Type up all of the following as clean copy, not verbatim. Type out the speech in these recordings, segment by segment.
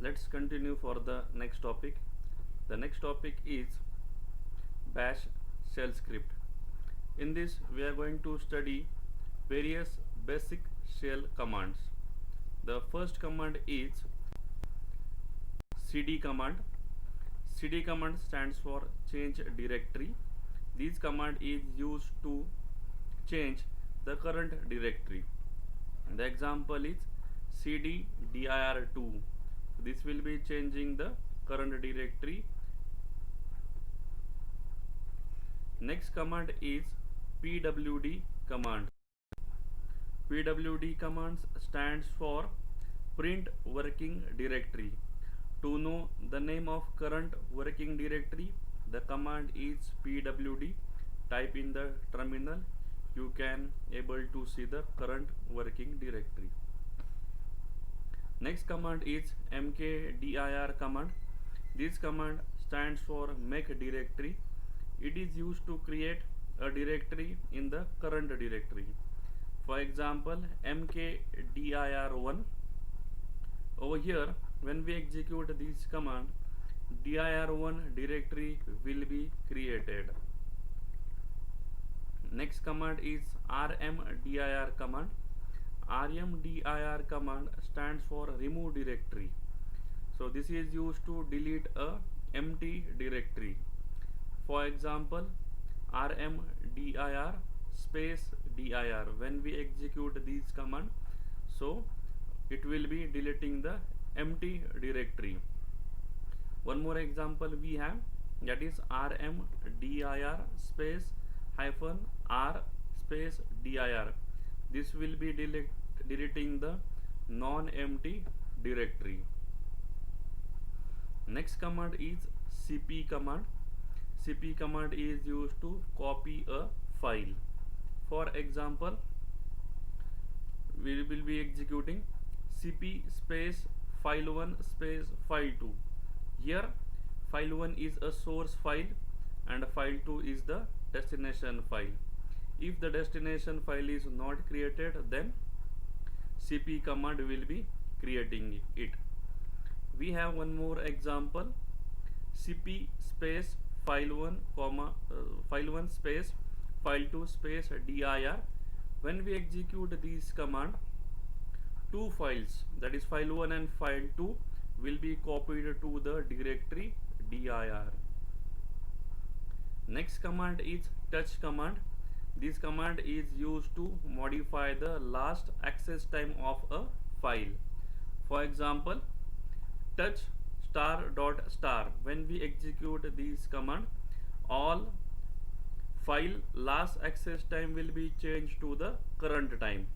Let's continue for the next topic. The next topic is bash shell script. In this we are going to study various basic shell commands. The first command is cd command. Cd command stands for change directory. This command is used to change the current directory. The example is cd dir2. This will be changing the current directory. Next command is pwd command. PWD commands stands for print working directory. To know the name of current working directory, the command is pwd. Type in the terminal, you can able to see the current working directory. Next command is mkdir command. This command stands for make directory. It is used to create a directory in the current directory. For example, mkdir1. Over here, when we execute this command, dir1 directory will be created. Next command is rmdir command. rmdir command stands for remove directory. So this is used to delete a empty directory. For example, rmdir space dir. When we execute this command, so it will be deleting the empty directory. One more example we have, that is rmdir space hyphen r space dir. This will be deleting the non-empty directory. Next command is cp command. cp command is used to copy a file. For example, we will be executing cp space file1 space file2. Here file1 is a source file and file2 is the destination file. If the destination file is not created, then cp command will be creating it. We have one more example, cp space file1 file1 space file2 space dir. When we execute this command, two files, that is file1 and file2, will be copied to the directory dir. Next command is touch command. This command is used to modify the last access time of a file. For example, touch star dot star. When we execute this command, all file last access time will be changed to the current time.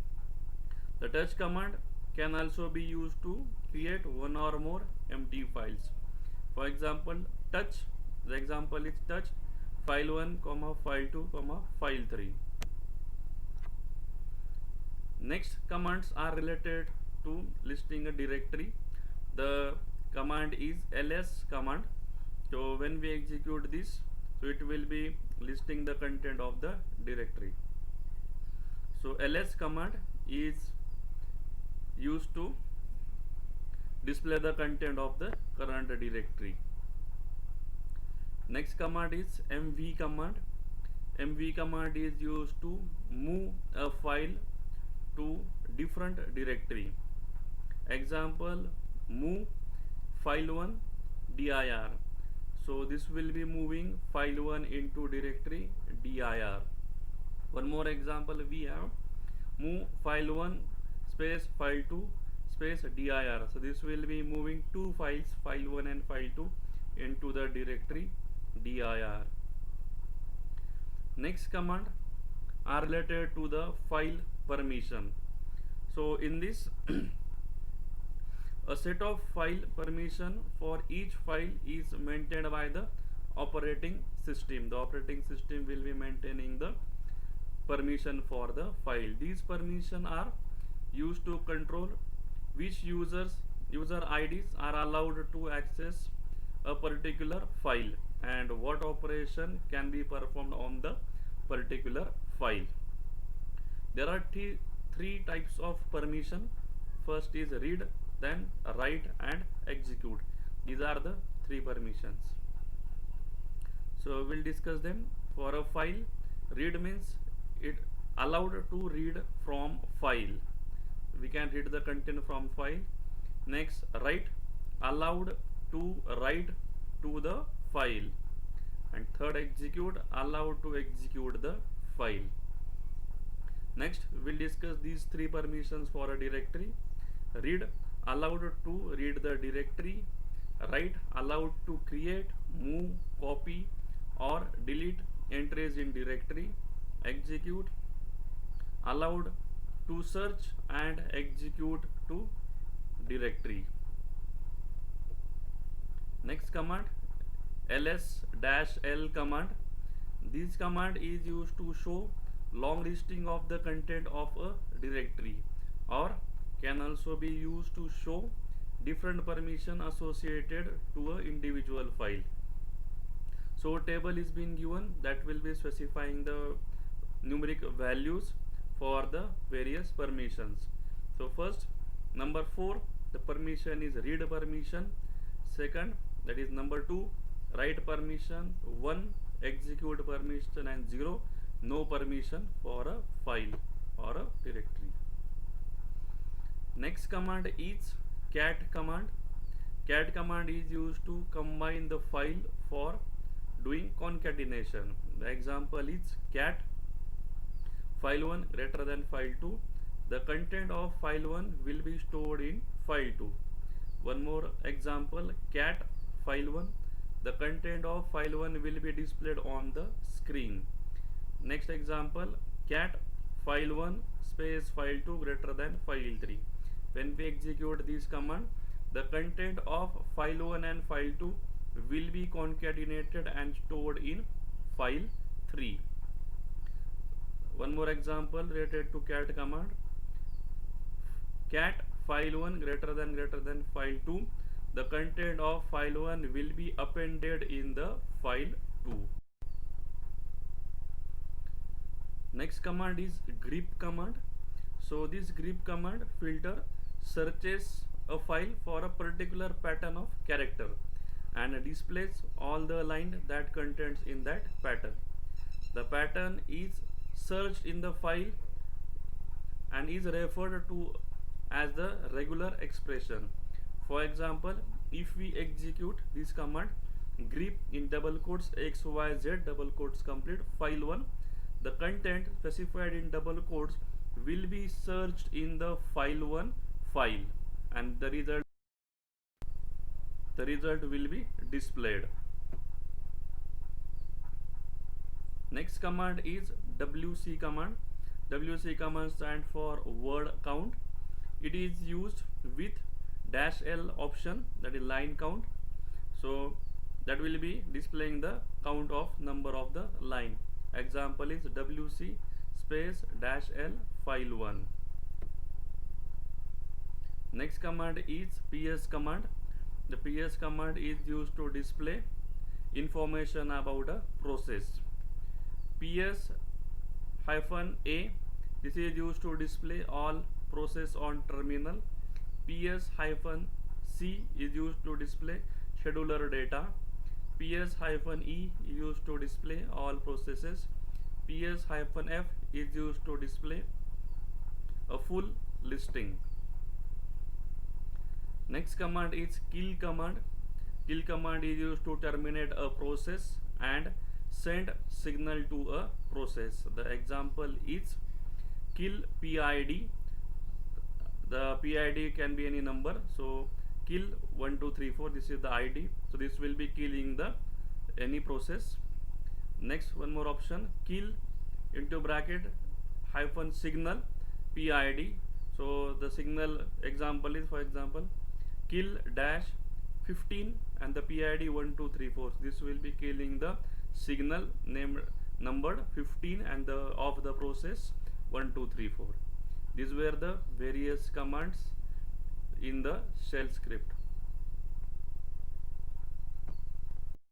The touch command can also be used to create one or more empty files. For example, touch, the example is touch file1, file2, file3. Next commands are related to listing a directory. The command is ls command. So when we execute this, so it will be listing the content of the directory. So ls command is used to display the content of the current directory. Next command is mv command. mv command is used to move a file to different directory. Example, move file1 dir. So this will be moving file1 into directory dir. One more example we have, move file1 space file2 space dir. So this will be moving two files, file1 and file2, into the directory dir. Next command are related to the file permission. So in this a set of file permission for each file is maintained by the operating system. The operating system will be maintaining the permission for the file. These permission are used to control which user IDs are allowed to access a particular file and what operation can be performed on the particular file. There are three types of permission. First is read, then write and execute. These are the three permissions. So we'll discuss them. For a file, read means it allowed to read from file. We can read the content from file. Next, write, allowed to write to the file. And third, execute, allowed to execute the file. Next, we'll discuss these three permissions for a directory. Read, allowed to read the directory. Write, allowed to create, move, copy or delete entries in directory. Execute, allowed to search and execute to directory. Next command, ls-l command. This command is used to show long listing of the content of a directory, or can also be used to show different permission associated to a individual file. So table is being given that will be specifying the numeric values for the various permissions. So first, number 4, the permission is read permission. Second, that is number 2, write permission. 1, execute permission, and 0, no permission for a file or a directory. Next command is cat command. Cat command is used to combine the file for doing concatenation. The example is cat file1 greater than file2. The content of file1 will be stored in file2. One more example, cat file1. The content of file1 will be displayed on the screen. Next example, cat file1 space file2 greater than file3. When we execute this command, the content of file1 and file2 will be concatenated and stored in file3. One more example related to cat command, cat file1 greater than file2. The content of file1 will be appended in the file2. Next command is grep command. So this grep command filter searches a file for a particular pattern of character and displays all the line that contains in that pattern. The pattern is searched in the file and is referred to as the regular expression. For example, if we execute this command, grep in double quotes xyz double quotes complete file1, the content specified in double quotes will be searched in the file1 file and the result will be displayed. Next command is wc command. Wc command stands for word count. It is used with -l option, that is line count. So that will be displaying the count of number of the line. Example is wc space -l file1. Next command is ps command. The ps command is used to display information about a process. ps-a, this is used to display all process on terminal. ps-c is used to display scheduler data. ps-e is used to display all processes. ps-f is used to display a full listing. Next command is kill command. Kill command is used to terminate a process and send signal to a process. The example is kill PID. The PID can be any number. So kill 1 2 3 4, this is the ID. So this will be killing the any process. Next, one more option, kill into bracket hyphen signal PID. So the signal example is, for example, kill dash 15 and the PID 1 2 3 4. This will be killing the signal named numbered 15 and the of the process 1 2 3 4. These were the various commands in the shell script.